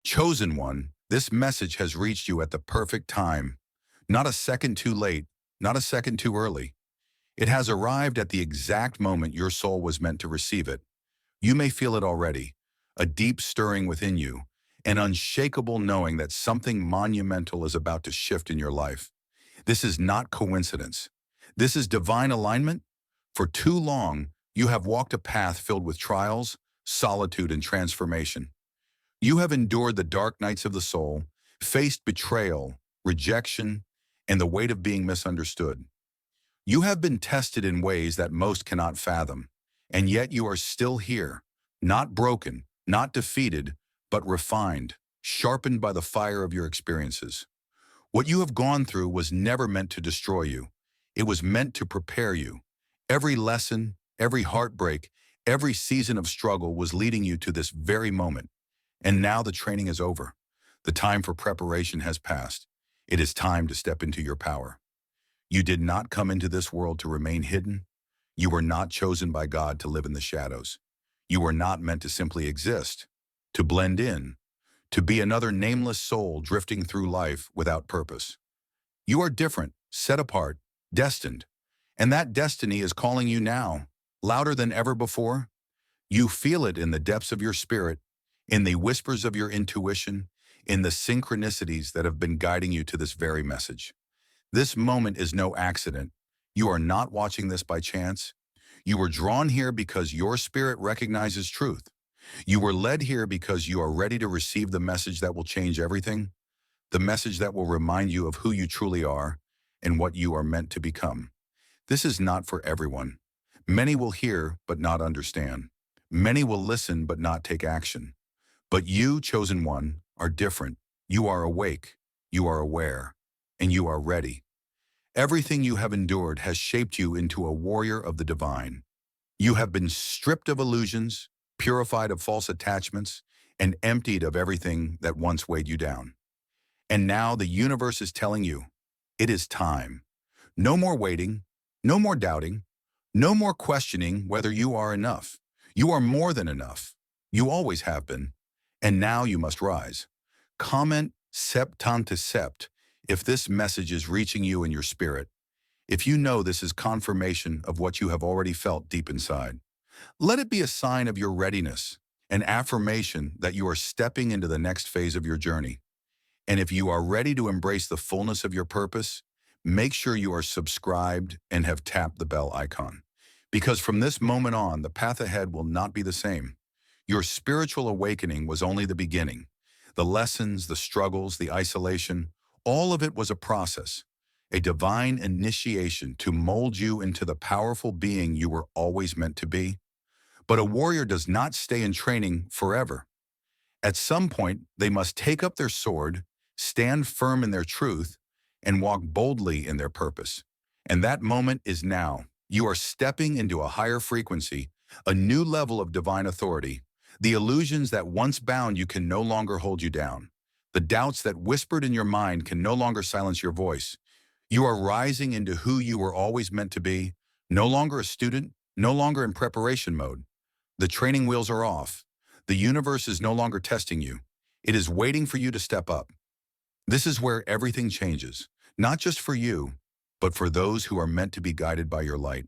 Chosen one, this message has reached you at the perfect time. Not a second too late, not a second too early. It has arrived at the exact moment your soul was meant to receive it. You may feel it already, a deep stirring within you, an unshakable knowing that something monumental is about to shift in your life. This is not coincidence. This is divine alignment. For too long, you have walked a path filled with trials, solitude, and transformation. You have endured the dark nights of the soul, faced betrayal, rejection, and the weight of being misunderstood. You have been tested in ways that most cannot fathom, and yet you are still here, not broken, not defeated, but refined, sharpened by the fire of your experiences. What you have gone through was never meant to destroy you. It was meant to prepare you. Every lesson, every heartbreak, every season of struggle was leading you to this very moment. And now the training is over. The time for preparation has passed. It is time to step into your power. You did not come into this world to remain hidden. You were not chosen by God to live in the shadows. You were not meant to simply exist, to blend in, to be another nameless soul drifting through life without purpose. You are different, set apart, destined. And that destiny is calling you now, louder than ever before. You feel it in the depths of your spirit, in the whispers of your intuition, in the synchronicities that have been guiding you to this very message. This moment is no accident. You are not watching this by chance. You were drawn here because your spirit recognizes truth. You were led here because you are ready to receive the message that will change everything, the message that will remind you of who you truly are and what you are meant to become. This is not for everyone. Many will hear but not understand. Many will listen but not take action. But you, chosen one, are different. You are awake, you are aware, and you are ready. Everything you have endured has shaped you into a warrior of the divine. You have been stripped of illusions, purified of false attachments, and emptied of everything that once weighed you down. And now the universe is telling you, it is time. No more waiting, no more doubting, no more questioning whether you are enough. You are more than enough. You always have been. And now you must rise. Comment septante sept if this message is reaching you in your spirit, if you know this is confirmation of what you have already felt deep inside. Let it be a sign of your readiness, an affirmation that you are stepping into the next phase of your journey. And if you are ready to embrace the fullness of your purpose, make sure you are subscribed and have tapped the bell icon. Because from this moment on, the path ahead will not be the same. Your spiritual awakening was only the beginning. The lessons, the struggles, the isolation, all of it was a process, a divine initiation to mold you into the powerful being you were always meant to be. But a warrior does not stay in training forever. At some point, they must take up their sword, stand firm in their truth, and walk boldly in their purpose. And that moment is now. You are stepping into a higher frequency, a new level of divine authority. The illusions that once bound you can no longer hold you down. The doubts that whispered in your mind can no longer silence your voice. You are rising into who you were always meant to be, no longer a student, no longer in preparation mode. The training wheels are off. The universe is no longer testing you. It is waiting for you to step up. This is where everything changes, not just for you, but for those who are meant to be guided by your light.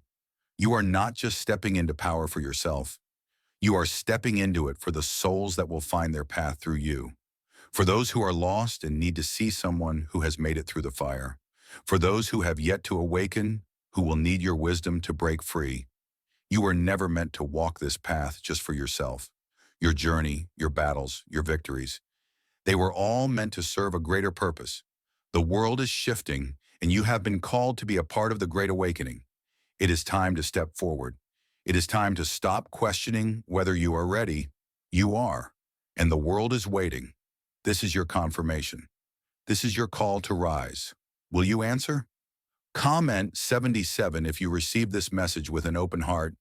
You are not just stepping into power for yourself. You are stepping into it for the souls that will find their path through you. For those who are lost and need to see someone who has made it through the fire. For those who have yet to awaken, who will need your wisdom to break free. You were never meant to walk this path just for yourself. Your journey, your battles, your victories. They were all meant to serve a greater purpose. The world is shifting, and you have been called to be a part of the Great Awakening. It is time to step forward. It is time to stop questioning whether you are ready. You are, and the world is waiting. This is your confirmation. This is your call to rise. Will you answer? Comment 77 if you receive this message with an open heart,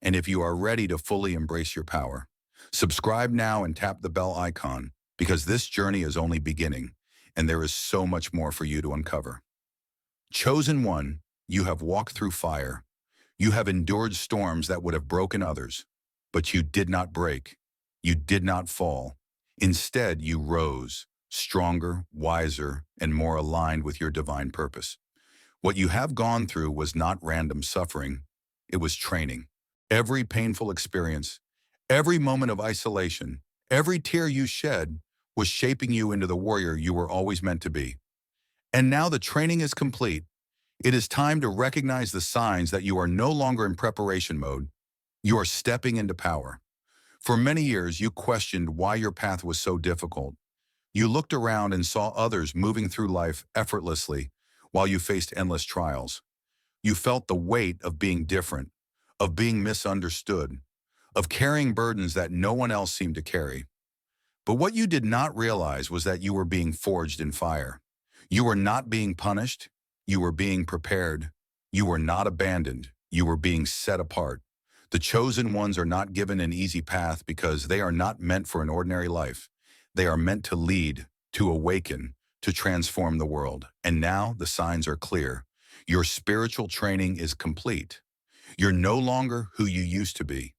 and if you are ready to fully embrace your power. Subscribe now and tap the bell icon, because this journey is only beginning, and there is so much more for you to uncover. Chosen one, you have walked through fire. You have endured storms that would have broken others, but you did not break. You did not fall. Instead, you rose, stronger, wiser, and more aligned with your divine purpose. What you have gone through was not random suffering, it was training. Every painful experience, every moment of isolation, every tear you shed was shaping you into the warrior you were always meant to be. And now the training is complete. It is time to recognize the signs that you are no longer in preparation mode. You are stepping into power. For many years, you questioned why your path was so difficult. You looked around and saw others moving through life effortlessly while you faced endless trials. You felt the weight of being different, of being misunderstood, of carrying burdens that no one else seemed to carry. But what you did not realize was that you were being forged in fire. You were not being punished. You were being prepared. You were not abandoned. You were being set apart. The chosen ones are not given an easy path because they are not meant for an ordinary life. They are meant to lead, to awaken, to transform the world. And now the signs are clear. Your spiritual training is complete. You're no longer who you used to be.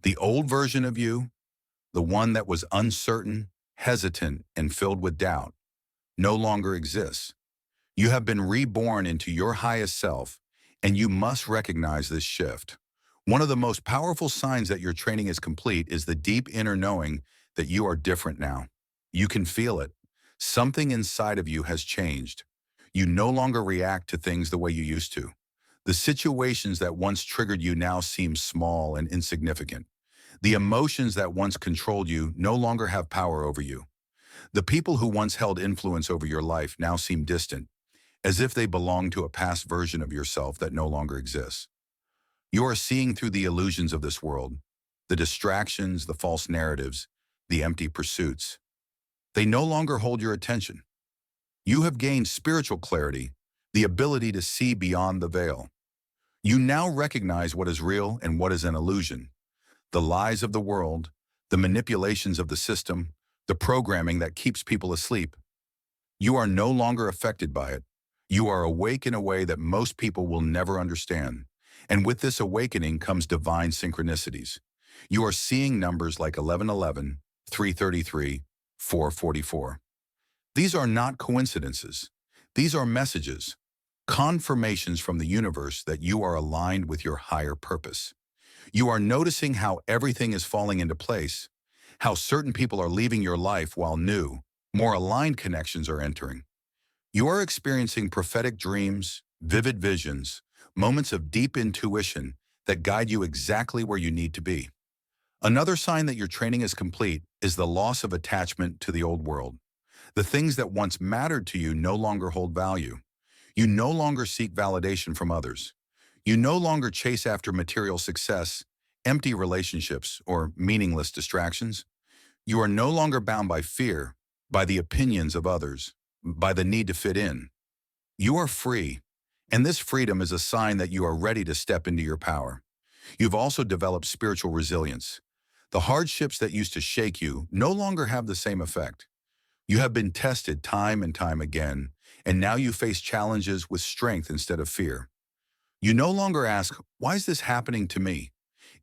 The old version of you, the one that was uncertain, hesitant, and filled with doubt, no longer exists. You have been reborn into your highest self, and you must recognize this shift. One of the most powerful signs that your training is complete is the deep inner knowing that you are different now. You can feel it. Something inside of you has changed. You no longer react to things the way you used to. The situations that once triggered you now seem small and insignificant. The emotions that once controlled you no longer have power over you. The people who once held influence over your life now seem distant, as if they belong to a past version of yourself that no longer exists. You are seeing through the illusions of this world, the distractions, the false narratives, the empty pursuits. They no longer hold your attention. You have gained spiritual clarity, the ability to see beyond the veil. You now recognize what is real and what is an illusion. The lies of the world, the manipulations of the system, the programming that keeps people asleep. You are no longer affected by it. You are awake in a way that most people will never understand. And with this awakening comes divine synchronicities. You are seeing numbers like 1111, 333, 444. These are not coincidences. These are messages, confirmations from the universe that you are aligned with your higher purpose. You are noticing how everything is falling into place, how certain people are leaving your life while new, more aligned connections are entering. You are experiencing prophetic dreams, vivid visions, moments of deep intuition that guide you exactly where you need to be. Another sign that your training is complete is the loss of attachment to the old world. The things that once mattered to you no longer hold value. You no longer seek validation from others. You no longer chase after material success, empty relationships, or meaningless distractions. You are no longer bound by fear, by the opinions of others, by the need to fit in. You are free, and this freedom is a sign that you are ready to step into your power. You've also developed spiritual resilience. The hardships that used to shake you no longer have the same effect. You have been tested time and time again, and now you face challenges with strength instead of fear. You no longer ask, "Why is this happening to me?"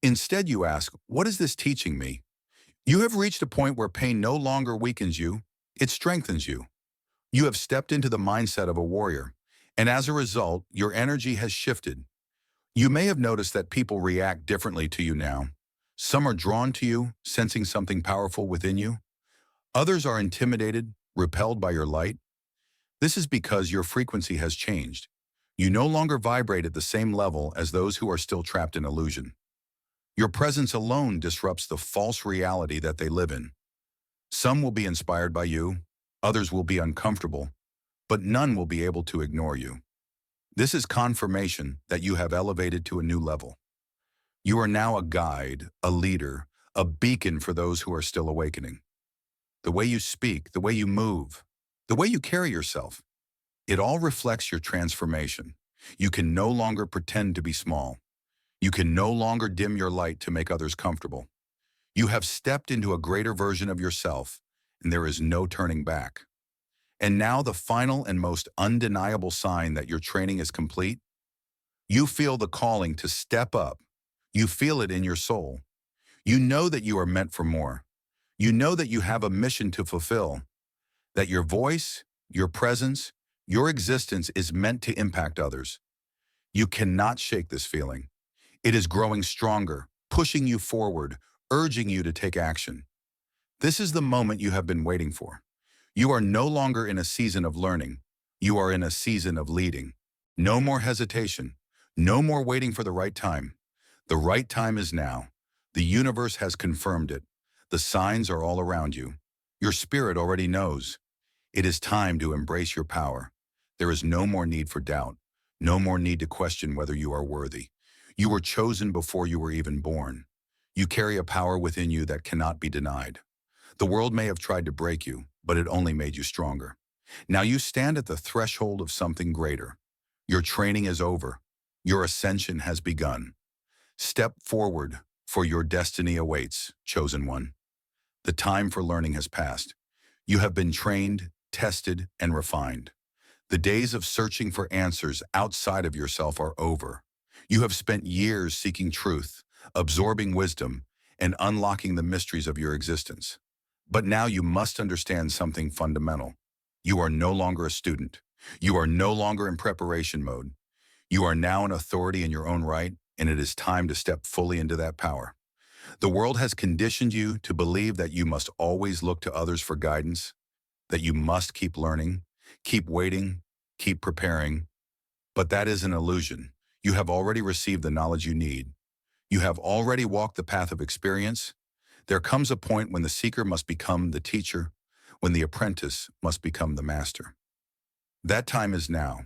Instead, you ask, "What is this teaching me?" You have reached a point where pain no longer weakens you, it strengthens you. You have stepped into the mindset of a warrior, and as a result, your energy has shifted. You may have noticed that people react differently to you now. Some are drawn to you, sensing something powerful within you. Others are intimidated, repelled by your light. This is because your frequency has changed. You no longer vibrate at the same level as those who are still trapped in illusion. Your presence alone disrupts the false reality that they live in. Some will be inspired by you, others will be uncomfortable, but none will be able to ignore you. This is confirmation that you have elevated to a new level. You are now a guide, a leader, a beacon for those who are still awakening. The way you speak, the way you move, the way you carry yourself, it all reflects your transformation. You can no longer pretend to be small. You can no longer dim your light to make others comfortable. You have stepped into a greater version of yourself, and there is no turning back. And now the final and most undeniable sign that your training is complete. You feel the calling to step up. You feel it in your soul. You know that you are meant for more. You know that you have a mission to fulfill, that your voice, your presence, your existence is meant to impact others. You cannot shake this feeling. It is growing stronger, pushing you forward, urging you to take action. This is the moment you have been waiting for. You are no longer in a season of learning. You are in a season of leading. No more hesitation. No more waiting for the right time. The right time is now. The universe has confirmed it. The signs are all around you. Your spirit already knows. It is time to embrace your power. There is no more need for doubt. No more need to question whether you are worthy. You were chosen before you were even born. You carry a power within you that cannot be denied. The world may have tried to break you, but it only made you stronger. Now you stand at the threshold of something greater. Your training is over. Your ascension has begun. Step forward, for your destiny awaits, chosen one. The time for learning has passed. You have been trained, tested, and refined. The days of searching for answers outside of yourself are over. You have spent years seeking truth, absorbing wisdom, and unlocking the mysteries of your existence. But now you must understand something fundamental. You are no longer a student. You are no longer in preparation mode. You are now an authority in your own right, and it is time to step fully into that power. The world has conditioned you to believe that you must always look to others for guidance, that you must keep learning, keep waiting, keep preparing. But that is an illusion. You have already received the knowledge you need. You have already walked the path of experience. There comes a point when the seeker must become the teacher, when the apprentice must become the master. That time is now.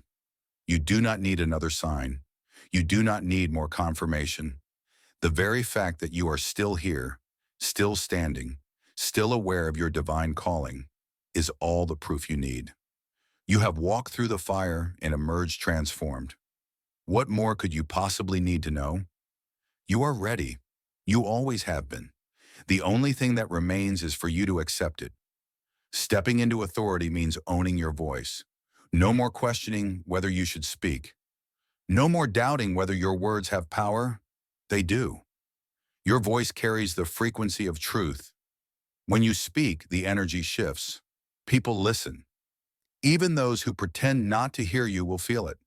You do not need another sign. You do not need more confirmation. The very fact that you are still here, still standing, still aware of your divine calling, is all the proof you need. You have walked through the fire and emerged transformed. What more could you possibly need to know? You are ready. You always have been. The only thing that remains is for you to accept it. Stepping into authority means owning your voice. No more questioning whether you should speak. No more doubting whether your words have power. They do. Your voice carries the frequency of truth. When you speak, the energy shifts. People listen. Even those who pretend not to hear you will feel it.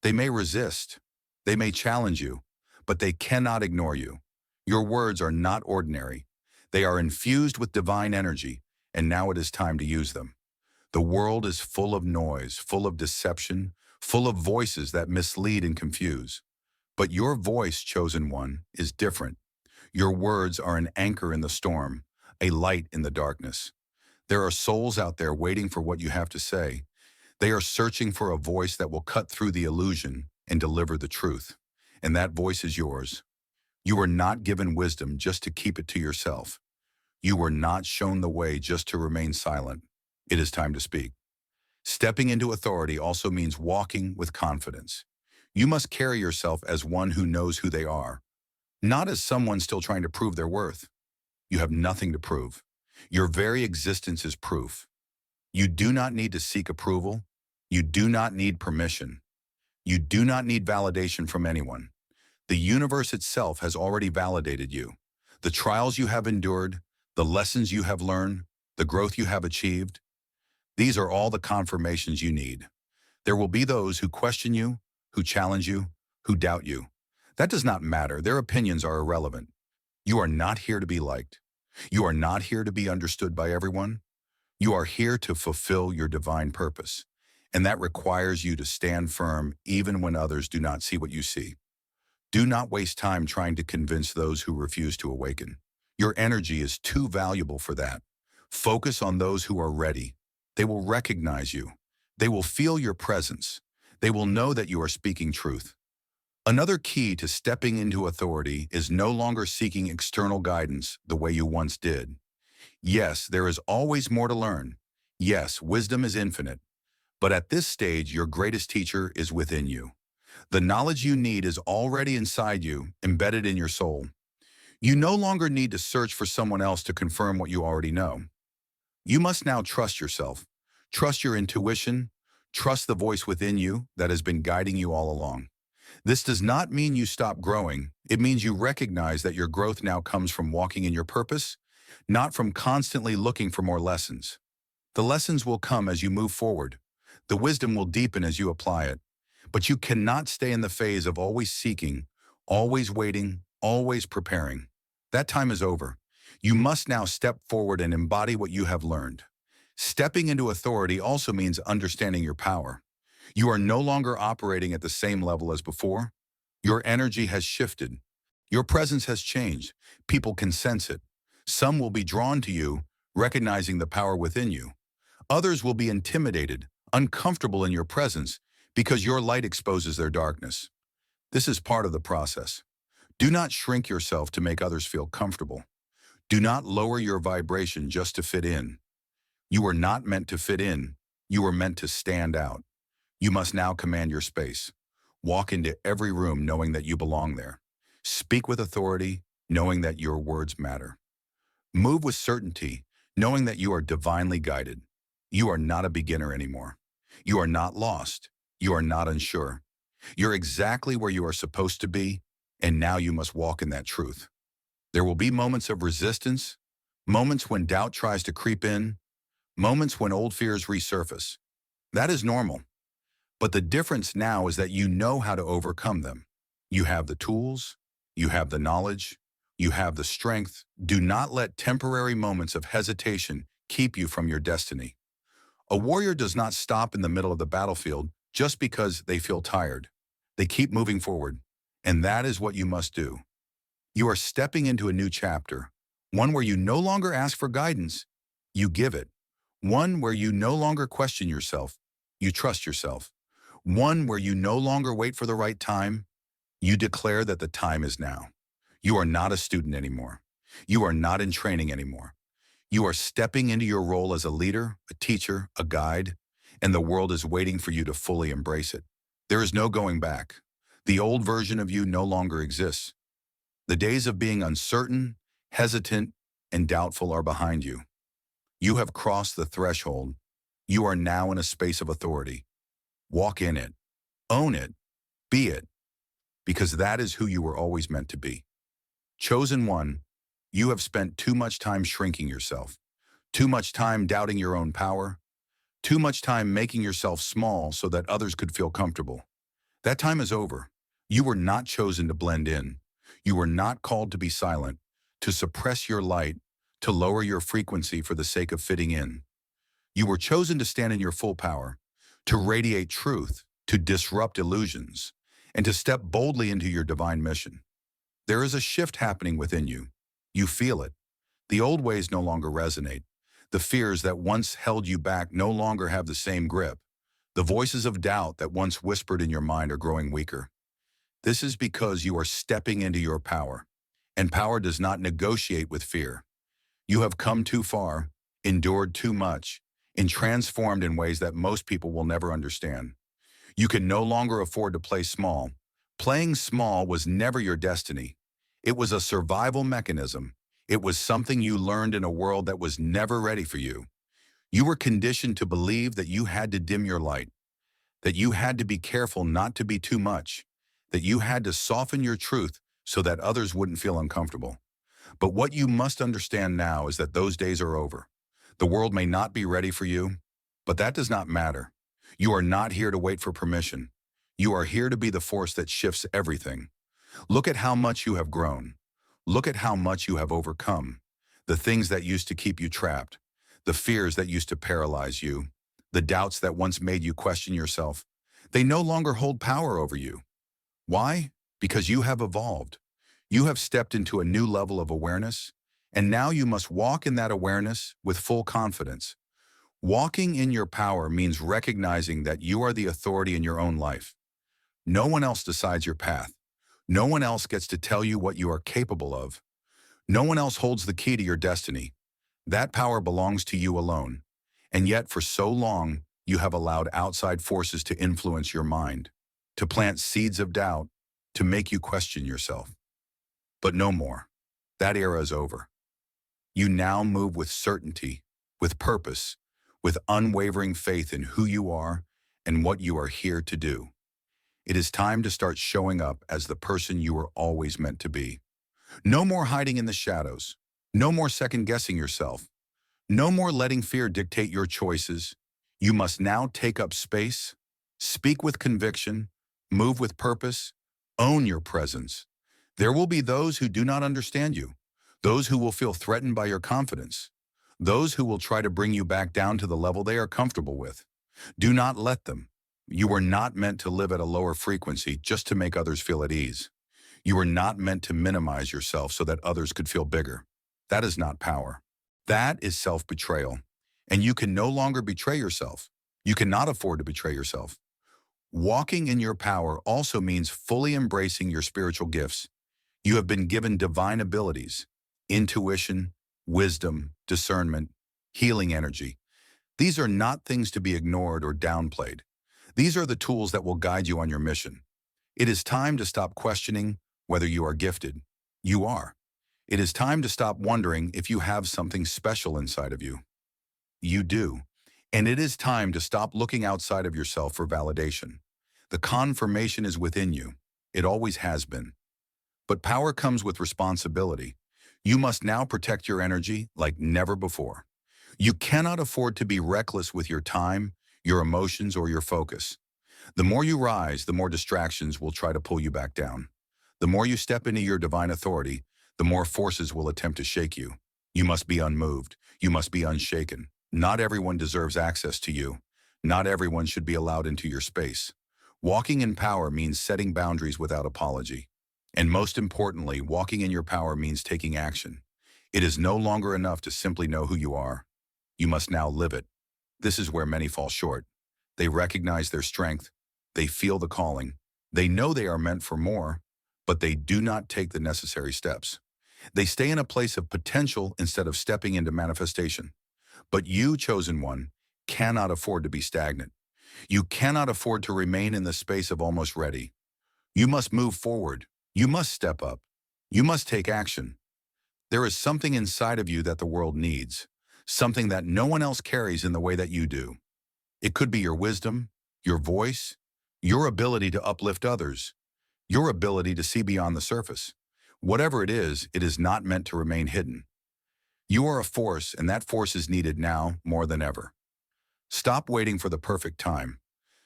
They may resist. They may challenge you, but they cannot ignore you. Your words are not ordinary. They are infused with divine energy, and now it is time to use them. The world is full of noise, full of deception, full of voices that mislead and confuse. But your voice, chosen one, is different. Your words are an anchor in the storm, a light in the darkness. There are souls out there waiting for what you have to say. They are searching for a voice that will cut through the illusion and deliver the truth. And that voice is yours. You were not given wisdom just to keep it to yourself. You were not shown the way just to remain silent. It is time to speak. Stepping into authority also means walking with confidence. You must carry yourself as one who knows who they are, not as someone still trying to prove their worth. You have nothing to prove. Your very existence is proof. You do not need to seek approval. You do not need permission. You do not need validation from anyone. The universe itself has already validated you. The trials you have endured, the lessons you have learned, the growth you have achieved, these are all the confirmations you need. There will be those who question you, who challenge you, who doubt you. That does not matter. Their opinions are irrelevant. You are not here to be liked. You are not here to be understood by everyone. You are here to fulfill your divine purpose, and that requires you to stand firm even when others do not see what you see. Do not waste time trying to convince those who refuse to awaken. Your energy is too valuable for that. Focus on those who are ready. They will recognize you. They will feel your presence. They will know that you are speaking truth. Another key to stepping into authority is no longer seeking external guidance the way you once did. Yes, there is always more to learn. Yes, wisdom is infinite. But at this stage, your greatest teacher is within you. The knowledge you need is already inside you, embedded in your soul. You no longer need to search for someone else to confirm what you already know. You must now trust yourself, trust your intuition, trust the voice within you that has been guiding you all along. This does not mean you stop growing. It means you recognize that your growth now comes from walking in your purpose not from constantly looking for more lessons. The lessons will come as you move forward. The wisdom will deepen as you apply it. But you cannot stay in the phase of always seeking, always waiting, always preparing. That time is over. You must now step forward and embody what you have learned. Stepping into authority also means understanding your power. You are no longer operating at the same level as before. Your energy has shifted. Your presence has changed. People can sense it. Some will be drawn to you, recognizing the power within you. Others will be intimidated, uncomfortable in your presence, because your light exposes their darkness. This is part of the process. Do not shrink yourself to make others feel comfortable. Do not lower your vibration just to fit in. You are not meant to fit in. You are meant to stand out. You must now command your space. Walk into every room knowing that you belong there. Speak with authority, knowing that your words matter. Move with certainty, knowing that you are divinely guided. You are not a beginner anymore. You are not lost. You are not unsure. You're exactly where you are supposed to be, and now you must walk in that truth. There will be moments of resistance, moments when doubt tries to creep in, moments when old fears resurface. That is normal. But the difference now is that you know how to overcome them. You have the tools, you have the knowledge, you have the strength. Do not let temporary moments of hesitation keep you from your destiny. A warrior does not stop in the middle of the battlefield just because they feel tired. They keep moving forward, and that is what you must do. You are stepping into a new chapter, one where you no longer ask for guidance, you give it. One where you no longer question yourself, you trust yourself. One where you no longer wait for the right time, you declare that the time is now. You are not a student anymore. You are not in training anymore. You are stepping into your role as a leader, a teacher, a guide, and the world is waiting for you to fully embrace it. There is no going back. The old version of you no longer exists. The days of being uncertain, hesitant, and doubtful are behind you. You have crossed the threshold. You are now in a space of authority. Walk in it. Own it. Be it. Because that is who you were always meant to be. Chosen one, you have spent too much time shrinking yourself, too much time doubting your own power, too much time making yourself small so that others could feel comfortable. That time is over. You were not chosen to blend in. You were not called to be silent, to suppress your light, to lower your frequency for the sake of fitting in. You were chosen to stand in your full power, to radiate truth, to disrupt illusions, and to step boldly into your divine mission. There is a shift happening within you. You feel it. The old ways no longer resonate. The fears that once held you back no longer have the same grip. The voices of doubt that once whispered in your mind are growing weaker. This is because you are stepping into your power, and power does not negotiate with fear. You have come too far, endured too much, and transformed in ways that most people will never understand. You can no longer afford to play small. Playing small was never your destiny. It was a survival mechanism. It was something you learned in a world that was never ready for you. You were conditioned to believe that you had to dim your light, that you had to be careful not to be too much, that you had to soften your truth so that others wouldn't feel uncomfortable. But what you must understand now is that those days are over. The world may not be ready for you, but that does not matter. You are not here to wait for permission. You are here to be the force that shifts everything. Look at how much you have grown. Look at how much you have overcome. The things that used to keep you trapped, the fears that used to paralyze you, the doubts that once made you question yourself, they no longer hold power over you. Why? Because you have evolved. You have stepped into a new level of awareness, and now you must walk in that awareness with full confidence. Walking in your power means recognizing that you are the authority in your own life. No one else decides your path. No one else gets to tell you what you are capable of. No one else holds the key to your destiny. That power belongs to you alone. And yet, for so long, you have allowed outside forces to influence your mind, to plant seeds of doubt, to make you question yourself. But no more. That era is over. You now move with certainty, with purpose, with unwavering faith in who you are and what you are here to do. It is time to start showing up as the person you were always meant to be. No more hiding in the shadows. No more second-guessing yourself. No more letting fear dictate your choices. You must now take up space, speak with conviction, move with purpose, own your presence. There will be those who do not understand you, those who will feel threatened by your confidence, those who will try to bring you back down to the level they are comfortable with. Do not let them. You were not meant to live at a lower frequency just to make others feel at ease. You were not meant to minimize yourself so that others could feel bigger. That is not power. That is self-betrayal. And you can no longer betray yourself. You cannot afford to betray yourself. Walking in your power also means fully embracing your spiritual gifts. You have been given divine abilities, intuition, wisdom, discernment, healing energy. These are not things to be ignored or downplayed. These are the tools that will guide you on your mission. It is time to stop questioning whether you are gifted. You are. It is time to stop wondering if you have something special inside of you. You do. And it is time to stop looking outside of yourself for validation. The confirmation is within you. It always has been. But power comes with responsibility. You must now protect your energy like never before. You cannot afford to be reckless with your time, your emotions, or your focus. The more you rise, the more distractions will try to pull you back down. The more you step into your divine authority, the more forces will attempt to shake you. You must be unmoved. You must be unshaken. Not everyone deserves access to you. Not everyone should be allowed into your space. Walking in power means setting boundaries without apology. And most importantly, walking in your power means taking action. It is no longer enough to simply know who you are. You must now live it. This is where many fall short. They recognize their strength. They feel the calling. They know they are meant for more, but they do not take the necessary steps. They stay in a place of potential instead of stepping into manifestation. But you, chosen one, cannot afford to be stagnant. You cannot afford to remain in the space of almost ready. You must move forward. You must step up. You must take action. There is something inside of you that the world needs, something that no one else carries in the way that you do. It could be your wisdom, your voice, your ability to uplift others, your ability to see beyond the surface. Whatever it is not meant to remain hidden. You are a force, and that force is needed now more than ever. Stop waiting for the perfect time.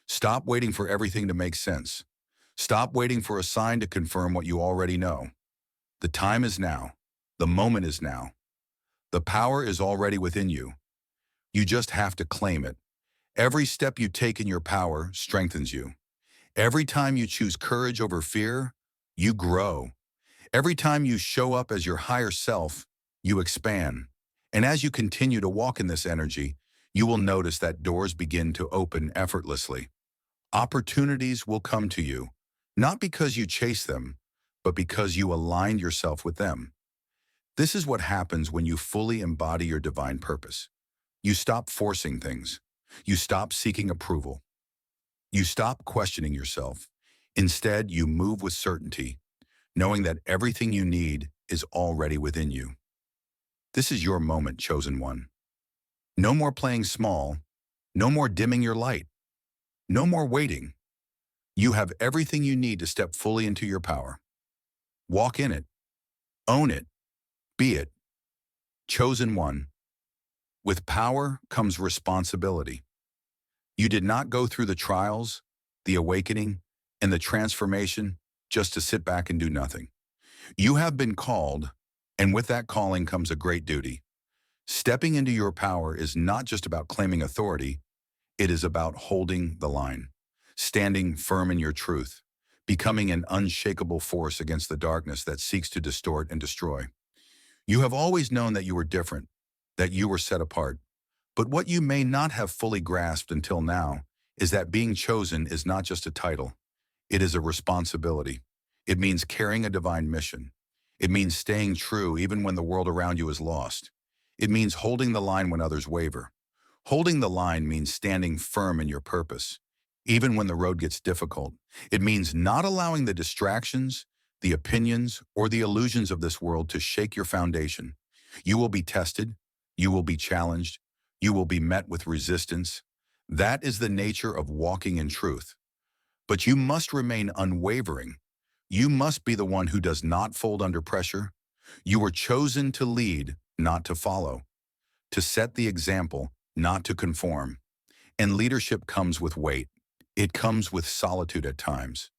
Stop waiting for everything to make sense. Stop waiting for a sign to confirm what you already know. The time is now. The moment is now. The power is already within you. You just have to claim it. Every step you take in your power strengthens you. Every time you choose courage over fear, you grow. Every time you show up as your higher self, you expand. And as you continue to walk in this energy, you will notice that doors begin to open effortlessly. Opportunities will come to you, not because you chase them, but because you aligned yourself with them. This is what happens when you fully embody your divine purpose. You stop forcing things. You stop seeking approval. You stop questioning yourself. Instead, you move with certainty, knowing that everything you need is already within you. This is your moment, chosen one. No more playing small. No more dimming your light. No more waiting. You have everything you need to step fully into your power. Walk in it. Own it. Be it. Chosen one. With power comes responsibility. You did not go through the trials, the awakening, and the transformation just to sit back and do nothing. You have been called, and with that calling comes a great duty. Stepping into your power is not just about claiming authority, it is about holding the line, standing firm in your truth, becoming an unshakable force against the darkness that seeks to distort and destroy. You have always known that you were different, that you were set apart. But what you may not have fully grasped until now is that being chosen is not just a title. It is a responsibility. It means carrying a divine mission. It means staying true even when the world around you is lost. It means holding the line when others waver. Holding the line means standing firm in your purpose, even when the road gets difficult. It means not allowing the distractions, the opinions, or the illusions of this world to shake your foundation. You will be tested. You will be challenged. You will be met with resistance. That is the nature of walking in truth. But you must remain unwavering. You must be the one who does not fold under pressure, You were chosen to lead, not to follow, to set the example, not to conform. And leadership comes with weight. It comes with solitude at times.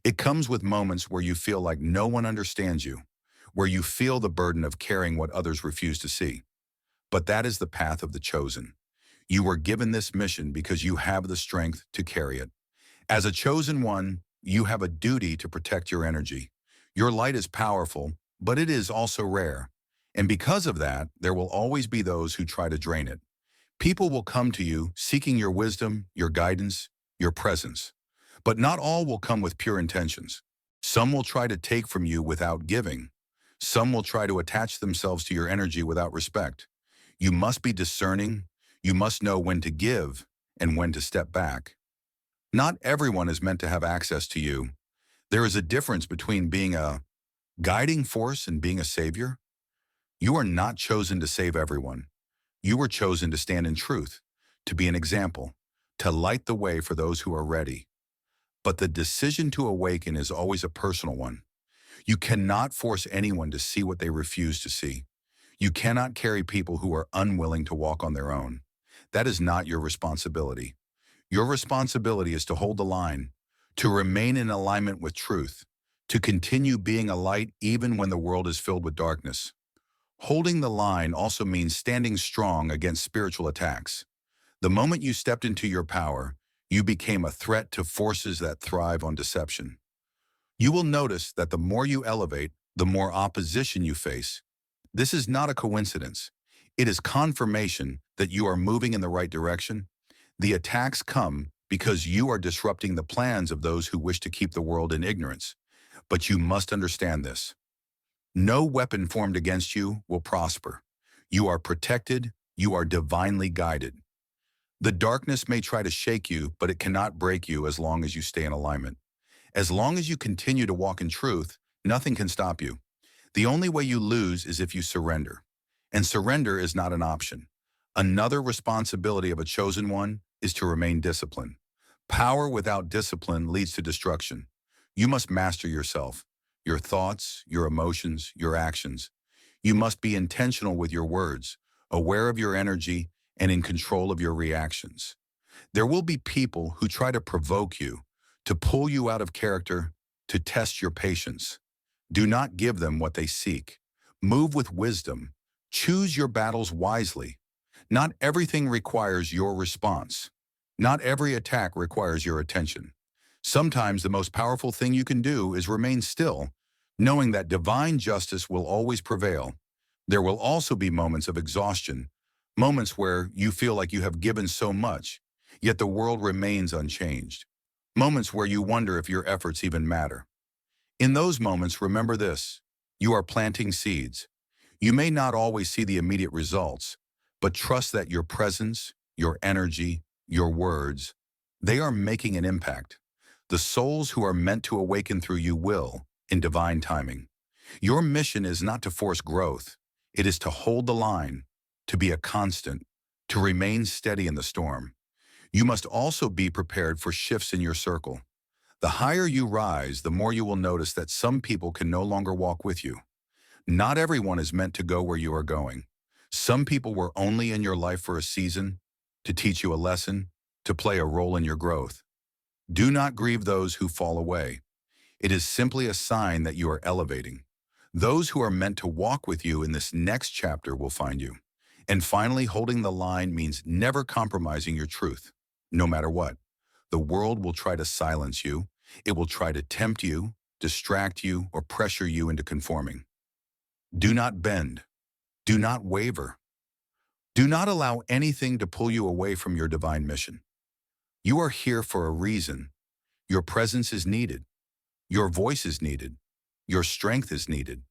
It comes with moments where you feel like no one understands you, where you feel the burden of carrying what others refuse to see. But that is the path of the chosen. You were given this mission because you have the strength to carry it. As a chosen one, you have a duty to protect your energy. Your light is powerful, but it is also rare. And because of that, there will always be those who try to drain it. People will come to you seeking your wisdom, your guidance, your presence. But not all will come with pure intentions. Some will try to take from you without giving. Some will try to attach themselves to your energy without respect. You must be discerning. You must know when to give and when to step back. Not everyone is meant to have access to you. There is a difference between being a guiding force and being a savior. You are not chosen to save everyone. You were chosen to stand in truth, to be an example, to light the way for those who are ready. But the decision to awaken is always a personal one. You cannot force anyone to see what they refuse to see. You cannot carry people who are unwilling to walk on their own. That is not your responsibility. Your responsibility is to hold the line, to remain in alignment with truth, to continue being a light even when the world is filled with darkness. Holding the line also means standing strong against spiritual attacks. The moment you stepped into your power, you became a threat to forces that thrive on deception. You will notice that the more you elevate, the more opposition you face. This is not a coincidence. It is confirmation that you are moving in the right direction. The attacks come because you are disrupting the plans of those who wish to keep the world in ignorance. But you must understand this. No weapon formed against you will prosper. You are protected. You are divinely guided. The darkness may try to shake you, but it cannot break you as long as you stay in alignment. As long as you continue to walk in truth, nothing can stop you. The only way you lose is if you surrender. And surrender is not an option. Another responsibility of a chosen one is to remain disciplined. Power without discipline leads to destruction. You must master yourself, your thoughts, your emotions, your actions. You must be intentional with your words, aware of your energy, and in control of your reactions. There will be people who try to provoke you, to pull you out of character, to test your patience. Do not give them what they seek. Move with wisdom. Choose your battles wisely. Not everything requires your response. Not every attack requires your attention. Sometimes the most powerful thing you can do is remain still, knowing that divine justice will always prevail. There will also be moments of exhaustion, moments where you feel like you have given so much, yet the world remains unchanged. Moments where you wonder if your efforts even matter. In those moments, remember this: you are planting seeds. You may not always see the immediate results, but trust that your presence, your energy, your words, they are making an impact. The souls who are meant to awaken through you will, in divine timing. Your mission is not to force growth. It is to hold the line, to be a constant, to remain steady in the storm. You must also be prepared for shifts in your circle. The higher you rise, the more you will notice that some people can no longer walk with you. Not everyone is meant to go where you are going. Some people were only in your life for a season, to teach you a lesson, to play a role in your growth. Do not grieve those who fall away. It is simply a sign that you are elevating. Those who are meant to walk with you in this next chapter will find you. And finally, holding the line means never compromising your truth, no matter what. The world will try to silence you. It will try to tempt you, distract you, or pressure you into conforming. Do not bend. Do not waver. Do not allow anything to pull you away from your divine mission. You are here for a reason. Your presence is needed. Your voice is needed. Your strength is needed.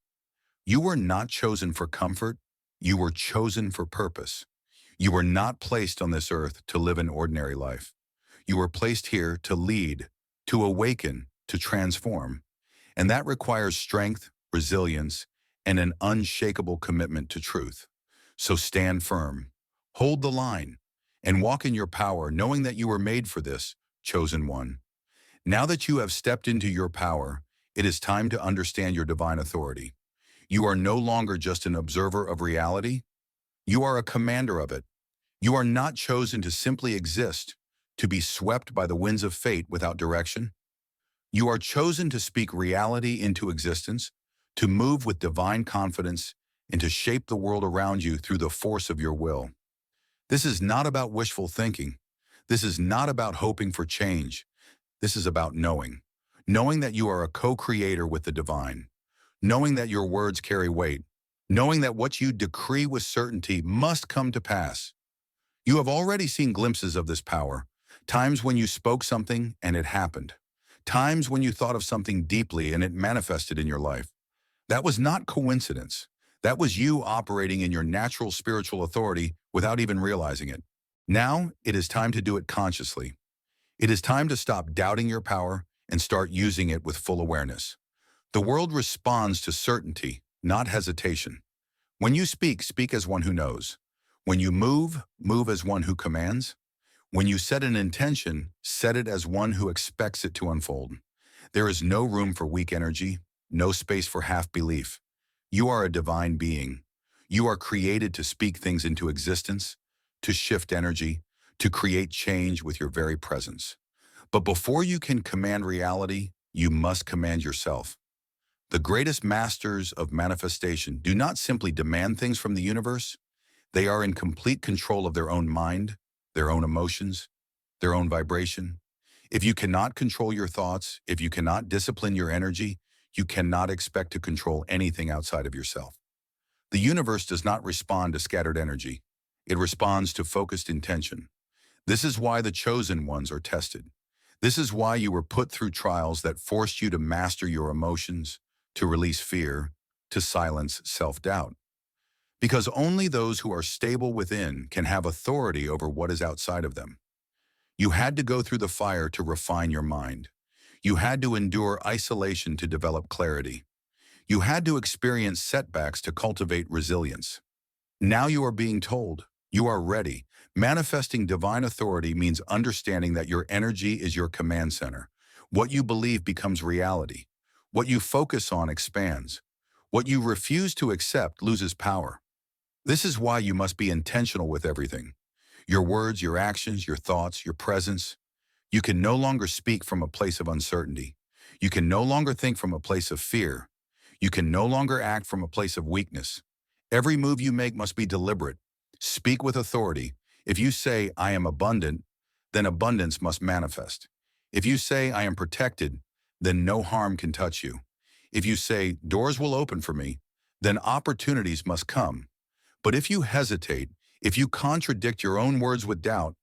You were not chosen for comfort. You were chosen for purpose. You were not placed on this earth to live an ordinary life. You were placed here to lead, to awaken, to transform. And that requires strength, resilience, and an unshakable commitment to truth. So stand firm, hold the line, and walk in your power, knowing that you were made for this, chosen one. Now that you have stepped into your power, it is time to understand your divine authority. You are no longer just an observer of reality. You are a commander of it. You are not chosen to simply exist, to be swept by the winds of fate without direction. You are chosen to speak reality into existence, to move with divine confidence, and to shape the world around you through the force of your will. This is not about wishful thinking. This is not about hoping for change. This is about knowing. Knowing that you are a co-creator with the divine. Knowing that your words carry weight. Knowing that what you decree with certainty must come to pass. You have already seen glimpses of this power. Times when you spoke something and it happened. Times when you thought of something deeply and it manifested in your life. That was not coincidence. That was you operating in your natural spiritual authority without even realizing it. Now, it is time to do it consciously. It is time to stop doubting your power and start using it with full awareness. The world responds to certainty, not hesitation. When you speak, speak as one who knows. When you move, move as one who commands. When you set an intention, set it as one who expects it to unfold. There is no room for weak energy, no space for half-belief. You are a divine being. You are created to speak things into existence, to shift energy, to create change with your very presence. But before you can command reality, you must command yourself. The greatest masters of manifestation do not simply demand things from the universe. They are in complete control of their own mind, their own emotions, their own vibration. If you cannot control your thoughts, if you cannot discipline your energy, you cannot expect to control anything outside of yourself. The universe does not respond to scattered energy. It responds to focused intention. This is why the chosen ones are tested. This is why you were put through trials that forced you to master your emotions, to release fear, to silence self-doubt. Because only those who are stable within can have authority over what is outside of them. You had to go through the fire to refine your mind. You had to endure isolation to develop clarity. You had to experience setbacks to cultivate resilience. Now you are being told, you are ready. Manifesting divine authority means understanding that your energy is your command center. What you believe becomes reality. What you focus on expands. What you refuse to accept loses power. This is why you must be intentional with everything. Your words, your actions, your thoughts, your presence. You can no longer speak from a place of uncertainty. You can no longer think from a place of fear. You can no longer act from a place of weakness. Every move you make must be deliberate. Speak with authority. If you say, I am abundant, then abundance must manifest. If you say, I am protected, then no harm can touch you. If you say, doors will open for me, then opportunities must come. But if you hesitate, if you contradict your own words with doubt,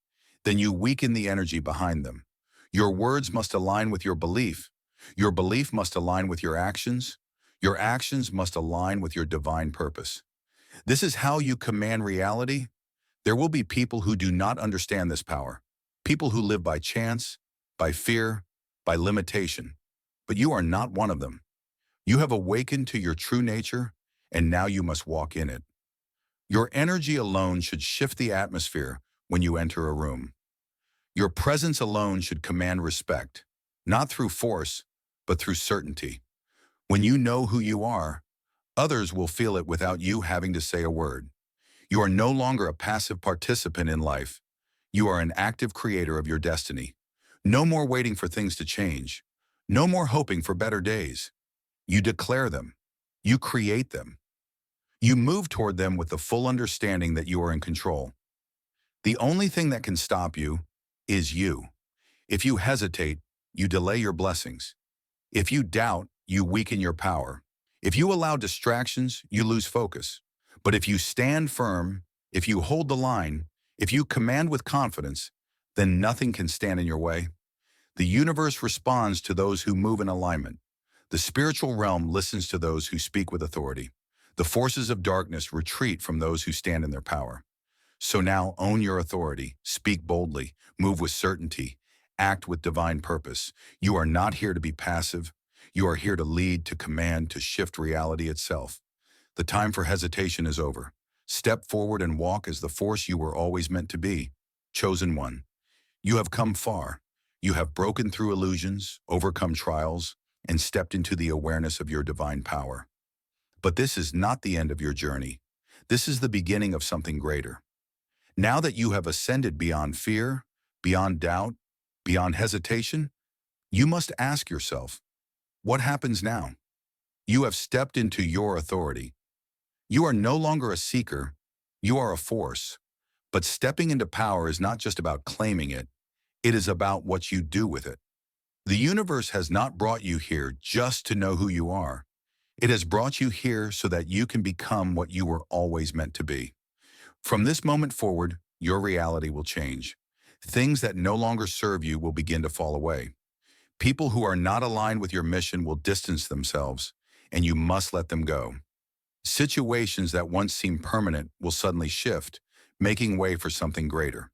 then you weaken the energy behind them. Your words must align with your belief. Your belief must align with your actions. Your actions must align with your divine purpose. This is how you command reality. There will be people who do not understand this power. People who live by chance, by fear, by limitation. But you are not one of them. You have awakened to your true nature, and now you must walk in it. Your energy alone should shift the atmosphere when you enter a room. Your presence alone should command respect, not through force, but through certainty. When you know who you are, others will feel it without you having to say a word. You are no longer a passive participant in life. You are an active creator of your destiny. No more waiting for things to change. No more hoping for better days. You declare them. You create them. You move toward them with the full understanding that you are in control. The only thing that can stop you is you. If you hesitate, you delay your blessings. If you doubt, you weaken your power. If you allow distractions, you lose focus. But if you stand firm, if you hold the line, if you command with confidence, then nothing can stand in your way. The universe responds to those who move in alignment. The spiritual realm listens to those who speak with authority. The forces of darkness retreat from those who stand in their power. So now own your authority, speak boldly, move with certainty, act with divine purpose. You are not here to be passive. You are here to lead, to command, to shift reality itself. The time for hesitation is over. Step forward and walk as the force you were always meant to be. Chosen one. You have come far. You have broken through illusions, overcome trials, and stepped into the awareness of your divine power. But this is not the end of your journey. This is the beginning of something greater. Now that you have ascended beyond fear, beyond doubt, beyond hesitation, you must ask yourself, what happens now? You have stepped into your authority. You are no longer a seeker, you are a force. But stepping into power is not just about claiming it, it is about what you do with it. The universe has not brought you here just to know who you are. It has brought you here so that you can become what you were always meant to be. From this moment forward, your reality will change. Things that no longer serve you will begin to fall away. People who are not aligned with your mission will distance themselves, and you must let them go. Situations that once seemed permanent will suddenly shift, making way for something greater.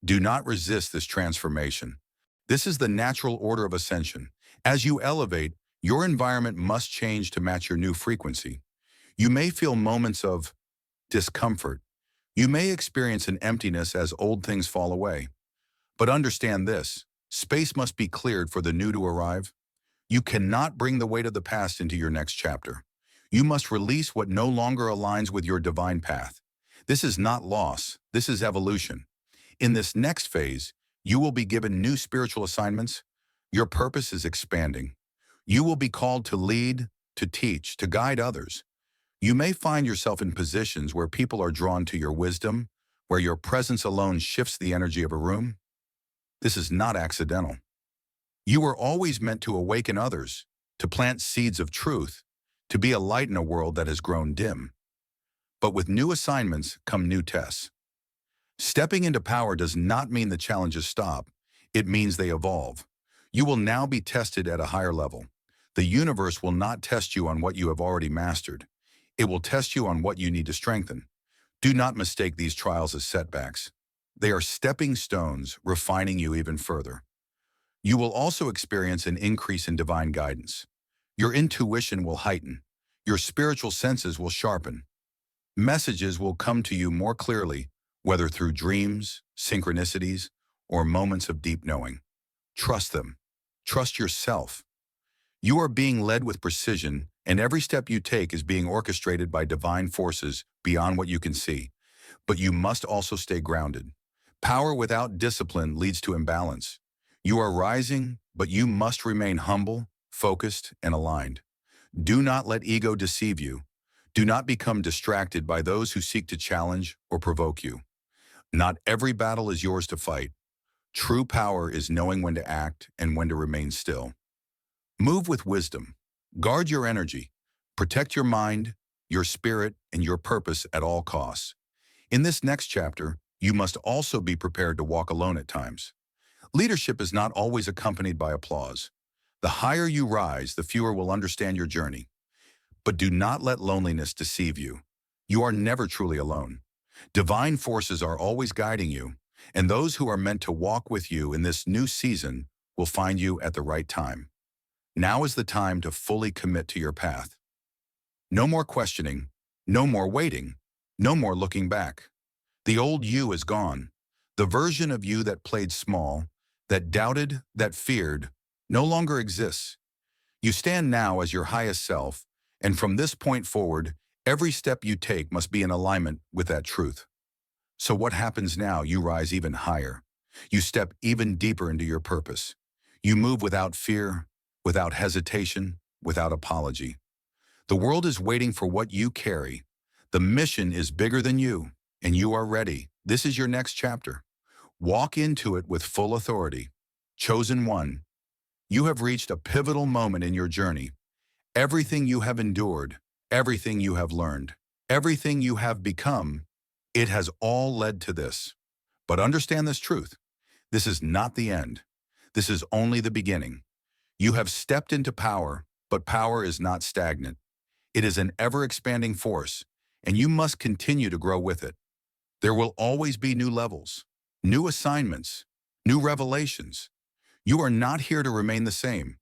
Do not resist this transformation. This is the natural order of ascension. As you elevate, your environment must change to match your new frequency. You may feel moments of discomfort. You may experience an emptiness as old things fall away. But understand this, space must be cleared for the new to arrive. You cannot bring the weight of the past into your next chapter. You must release what no longer aligns with your divine path. This is not loss, this is evolution. In this next phase, you will be given new spiritual assignments. Your purpose is expanding. You will be called to lead, to teach, to guide others. You may find yourself in positions where people are drawn to your wisdom, where your presence alone shifts the energy of a room. This is not accidental. You were always meant to awaken others, to plant seeds of truth, to be a light in a world that has grown dim. But with new assignments come new tests. Stepping into power does not mean the challenges stop. It means they evolve. You will now be tested at a higher level. The universe will not test you on what you have already mastered. It will test you on what you need to strengthen. Do not mistake these trials as setbacks. They are stepping stones, refining you even further. You will also experience an increase in divine guidance. Your intuition will heighten. Your spiritual senses will sharpen. Messages will come to you more clearly, whether through dreams, synchronicities, or moments of deep knowing. Trust them. Trust yourself. You are being led with precision, and every step you take is being orchestrated by divine forces beyond what you can see. But you must also stay grounded. Power without discipline leads to imbalance. You are rising, but you must remain humble, focused, and aligned. Do not let ego deceive you. Do not become distracted by those who seek to challenge or provoke you. Not every battle is yours to fight. True power is knowing when to act and when to remain still. Move with wisdom. Guard your energy. Protect your mind, your spirit, and your purpose at all costs. In this next chapter, you must also be prepared to walk alone at times. Leadership is not always accompanied by applause. The higher you rise, the fewer will understand your journey. But do not let loneliness deceive you. You are never truly alone. Divine forces are always guiding you, and those who are meant to walk with you in this new season will find you at the right time. Now is the time to fully commit to your path. No more questioning, no more waiting, no more looking back. The old you is gone. The version of you that played small, that doubted, that feared, no longer exists. You stand now as your highest self, and from this point forward, every step you take must be in alignment with that truth. So what happens now? You rise even higher. You step even deeper into your purpose. You move without fear, without hesitation, without apology. The world is waiting for what you carry. The mission is bigger than you, and you are ready. This is your next chapter. Walk into it with full authority. Chosen one, you have reached a pivotal moment in your journey. Everything you have endured, everything you have learned, everything you have become, it has all led to this. But understand this truth. This is not the end. This is only the beginning. You have stepped into power, but power is not stagnant. It is an ever-expanding force, and you must continue to grow with it. There will always be new levels, new assignments, new revelations. You are not here to remain the same.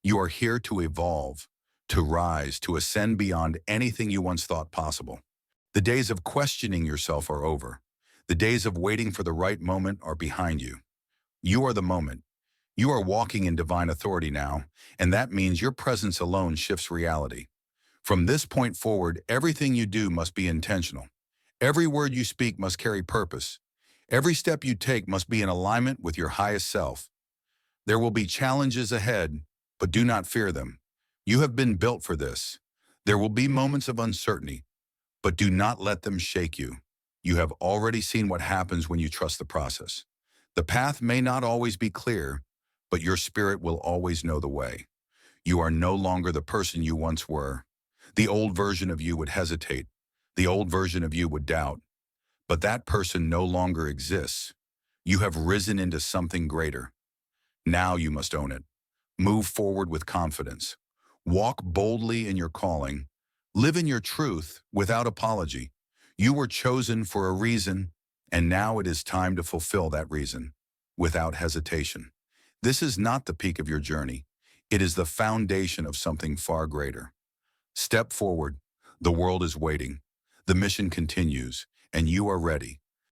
You are here to evolve, to rise, to ascend beyond anything you once thought possible. The days of questioning yourself are over. The days of waiting for the right moment are behind you. You are the moment. You are walking in divine authority now, and that means your presence alone shifts reality. From this point forward, everything you do must be intentional. Every word you speak must carry purpose. Every step you take must be in alignment with your highest self. There will be challenges ahead, but do not fear them. You have been built for this. There will be moments of uncertainty, but do not let them shake you. You have already seen what happens when you trust the process. The path may not always be clear, but your spirit will always know the way. You are no longer the person you once were. The old version of you would hesitate. The old version of you would doubt. But that person no longer exists. You have risen into something greater. Now you must own it. Move forward with confidence. Walk boldly in your calling. Live in your truth without apology. You were chosen for a reason, and now it is time to fulfill that reason without hesitation. This is not the peak of your journey. It is the foundation of something far greater. Step forward. The world is waiting. The mission continues, and you are ready.